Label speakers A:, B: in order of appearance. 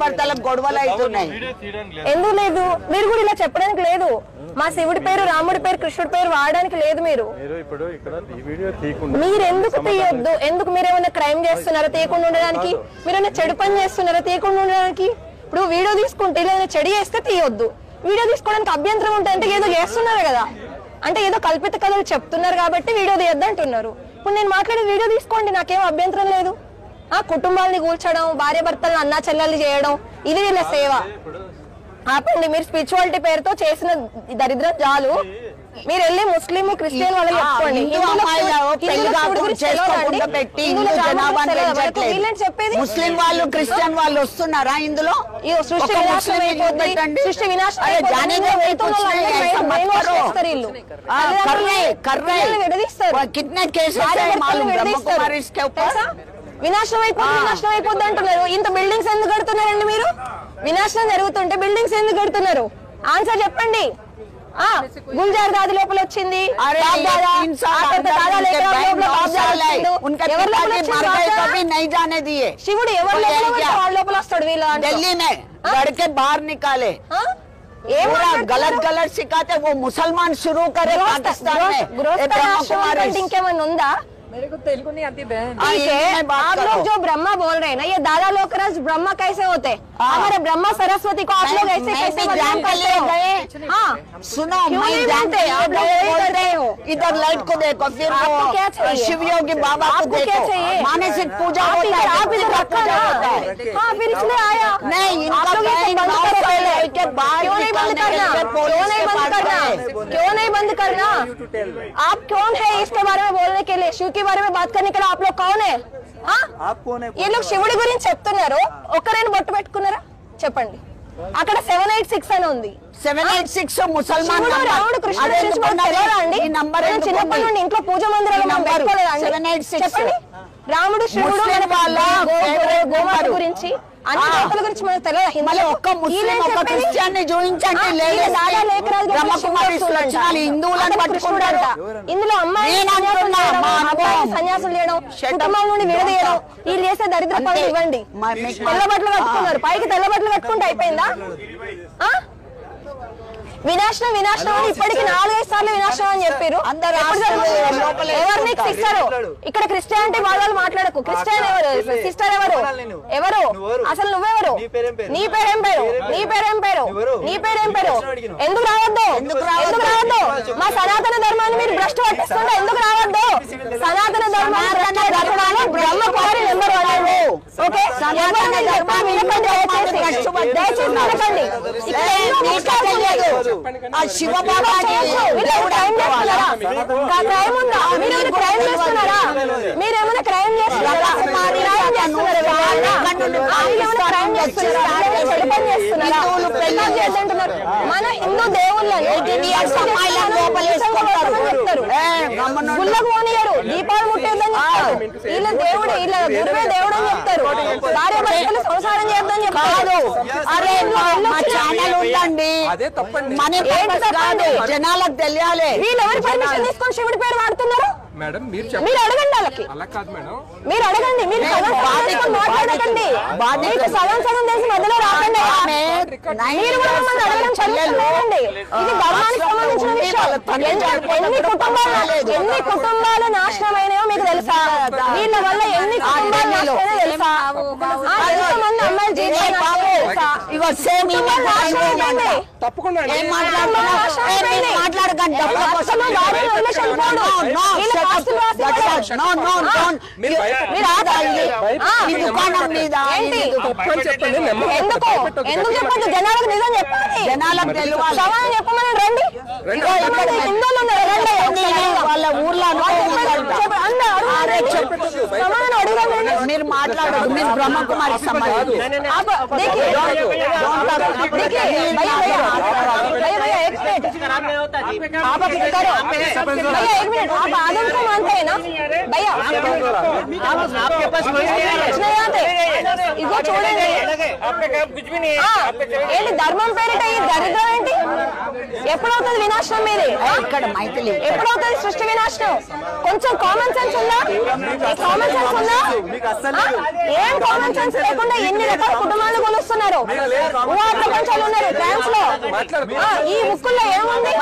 A: భార్యాభర్తలకు గొడవలు అవుతున్నాయి.
B: ఎందుకు లేదు? మీరు కూడా ఇలా చెప్పడానికి లేదు. మా శివుడి పేరు, రాముడి పేరు, కృష్ణుడి పేరు వాడడానికి లేదు. మీరు ఎందుకు తీయొద్దు? ఎందుకు మీరేమైనా క్రైమ్ చేస్తున్నారా తీయకుండా ఉండడానికి? మీరేమైనా చెడు పని చేస్తున్నారా తీయకుండా ఉండడానికి? ఇప్పుడు వీడియో తీసుకుంటే ఇలా చెడు చేస్తే తీయొద్దు. వీడియో తీసుకోవడానికి అభ్యంతరం ఉంటే అంటే ఏదో చేస్తున్నారు కదా, అంటే ఏదో కల్పిత కథలు చెప్తున్నారు కాబట్టి వీడియో తీయొద్దు అంటున్నారు. ఇప్పుడు నేను మాట్లాడే వీడియో తీసుకోండి, నాకేం అభ్యంతరం లేదు. కుటుంబాలని కూల్చడం, భార్య భర్తలను అన్నా చెల్లెలు చేయడం, ఇది వీళ్ళ సేవ. ఆపండి. మీరు స్పిరిచువాలిటీ పేరుతో చేసిన దరిద్రం చాలు. మీరు వెళ్ళి ముస్లిం క్రిస్టియన్ వాళ్ళకి చెప్పుకోండి.
A: ముస్లిం వాళ్ళు క్రిస్టియన్ వాళ్ళు వస్తున్నారా ఇందులో?
B: సృష్టి వినాశనం అయిపోతుంది. సృష్టి వినాశనం వినాశనం అయిపోద్ది అంటున్నారు. ఇంత బిల్డింగ్స్ ఎందుకు కడుతున్నారండి మీరు? వినాశనం జరుగుతుంటే బిల్డింగ్స్ ఎందుకు కడుతున్నారు? ఆన్సర్ చెప్పండి. గుల్జార్ దాది లోపల వచ్చింది, శివుడు ఎవరు వాళ్ళ లోపల వస్తాడు. వీళ్ళ
A: लड़के बाहर निकाले गलत गलत सिखाते वो मुसलमान शुरू करे पाकिस्तान में।
B: इंकेमన్నా ఉందా?
C: मेरे को तेलुगु नहीं आती बहन।
B: ठीक है, आप लोग जो ब्रह्मा बोल रहे हैं ना, ये दादा लोकराज ब्रह्मा कैसे होते? हमारे ब्रह्मा सरस्वती को आप लोग ऐसे कैसे बदनाम करते हो? हाँ
A: सुनो, मैं जानते आप लोग बोल रहे हो। इधर लाइट को देखो, फिर
B: आपको क्या चाहिए?
A: शिव योगी बाबा को देखो,
B: क्या चाहिए?
A: मानसिक पूजा होता है,
B: आप इधर रखा ना। हाँ, फिर इसलिए आया
A: नहीं।
B: आप लोग ये बंद करो पहले। क्यों नहीं बंद करना? क्यों नहीं बंद करना? क्यों नहीं बंद करना? आप कौन है इसके बारे में बोलने के लिए? शिव के बारे में बात करने के लिए आप लोग कौन है?
C: आप कौन है?
B: ये लोग శివుడి గురించి చెప్తున్నారు. ఒక్కరైనా బొట్టు పెట్టుకున్నారా చెప్పండి? అక్కడ 786 అని ఉంది.
A: 786 ముసల్మాన్
B: రాముడు కృష్ణుడు అండి. చిన్నప్పటి నుండి ఇంట్లో పూజ మందిరాలు చెప్పండి. రాముడు శివుడు గోమాత గురించి అన్ని దేవతల గురించి మనకు తెలియదు.
A: ఒక్క ముస్లిం ఒక్క క్రిస్టియన్ ని చూపించండి. హిందువులను పట్టుకుంటారు.
B: ఇందులో అమ్మాయి సన్యాసులు చేయడం, కుటుంబం నుండి విడదీయడం, వీళ్ళు చేసే దరిద్ర పనులు ఇవ్వండి. తెల్ల బట్టలు కట్టుకున్నారు, పైకి తెల్ల బట్టలు కట్టుకుంటే అయిపోయిందా? వినాశనం వినాశనం అని ఇప్పటికి 4-5 సార్లు వినాశనం అని చెప్పారు. ఎవరిని ఇస్తారు? ఇక్కడ క్రిస్టియానిటీ వాళ్ళు మాట్లాడకు. క్రిస్టియన్ ఎవరు? సిస్టర్ ఎవరు? ఎవరు అసలు? నువ్వెవరు? నీ పేరేం పేరు? నీ పేరేం పేరు? నీ పేరేం పేరు? ఎందుకు రావద్దు? ఎందుకు రావద్దు? మా సనాతన ధర్మాన్ని మీరు భ్రష్టు పట్టిస్తుంటే ఎందుకు రావద్దు? సనాతన ధర్మాన్ని బ్రహ్మ కుమారి నెంబర్ 1. ఓకే,
A: శివ బాబా
B: మీరేమైనా క్రైమ్ చేస్తున్నారా? మన హిందూ దేవుళ్ళని గుళ్ళకు పోనీయరు, దీపాలు ముట్టేద్దని చెప్తారు. వీళ్ళ దేవుడు, వీళ్ళ గురువే దేవుడు అని చెప్తారు. భార్య భర్తలు సంసారం చేద్దని చెప్తారు.
A: జనాలకు తెలియాలి.
B: వీళ్ళు ఎవరి పర్మిషన్ తీసుకొని శివుడి పేరు వాడుతున్నారు?
C: మేడం మీరు
B: అడగండి వాళ్ళకి.
C: అలా కాదు మేడం,
B: మీరు అడగండి. మీరు మాట్లాడకండి. మీకు సగం తెలిసి మధ్యలో రాకండి. మీరు కూడా మమ్మల్ని అడగడం చదువుతున్నారండి. ఇది ధర్మానికి సంబంధించిన విషయం. ఎన్ని కుటుంబాలు నాశనమైనాయో మీకు తెలుసా? వీళ్ళ వల్ల ఎన్ని కుటుంబాలు నాశనమైనా తెలుసా? ఎంతమంది అమ్మాయిలు జీవితం
C: తప్పకుండా
A: మాట్లాడకండి.
B: ఎందుకు చెప్పండి? జనాలకు నిజం చెప్పండి.
A: జనాలకు తెలియాలి.
B: సమాధానం చెప్పమని రండి. హిందువులు ఉన్నారు,
A: వాళ్ళ ఊర్లో
B: సమాధానం అడుగుదాం.
A: మీరు మాట్లాడదు. మీరు బ్రహ్మకుమారికి సంబంధించి
B: देखिए भैया भैया भैया भैया एक मिनट आप करो भैया एक मिनट आप आदम को मानते हैं ना भैया
D: आपके पास कोई
B: नहीं आते इसको छोड़ेंगे
D: आपके काम कुछ भी नहीं है
B: ఏంటి ధర్మం పేరిట ఈ దరిద్రం ఏంటి ఎప్పుడవుతుంది వినాశనం మీది
A: ఇక్కడ మైథిలి
B: ఎప్పుడవుతుంది సృష్టి వినాశనం కొంచెం కామన్ సెన్స్ ఉందా కామన్ సెన్స్ ఉందా ఏం కామన్ సెన్స్ లేకుండా ఎన్ని రకాల కుటుంబాలు కొలుస్తున్నారు ఊహా ప్రపంచాలు ఉన్నారు ఫ్రాన్స్ లో ఈ ముక్కుల్లో ఏముంది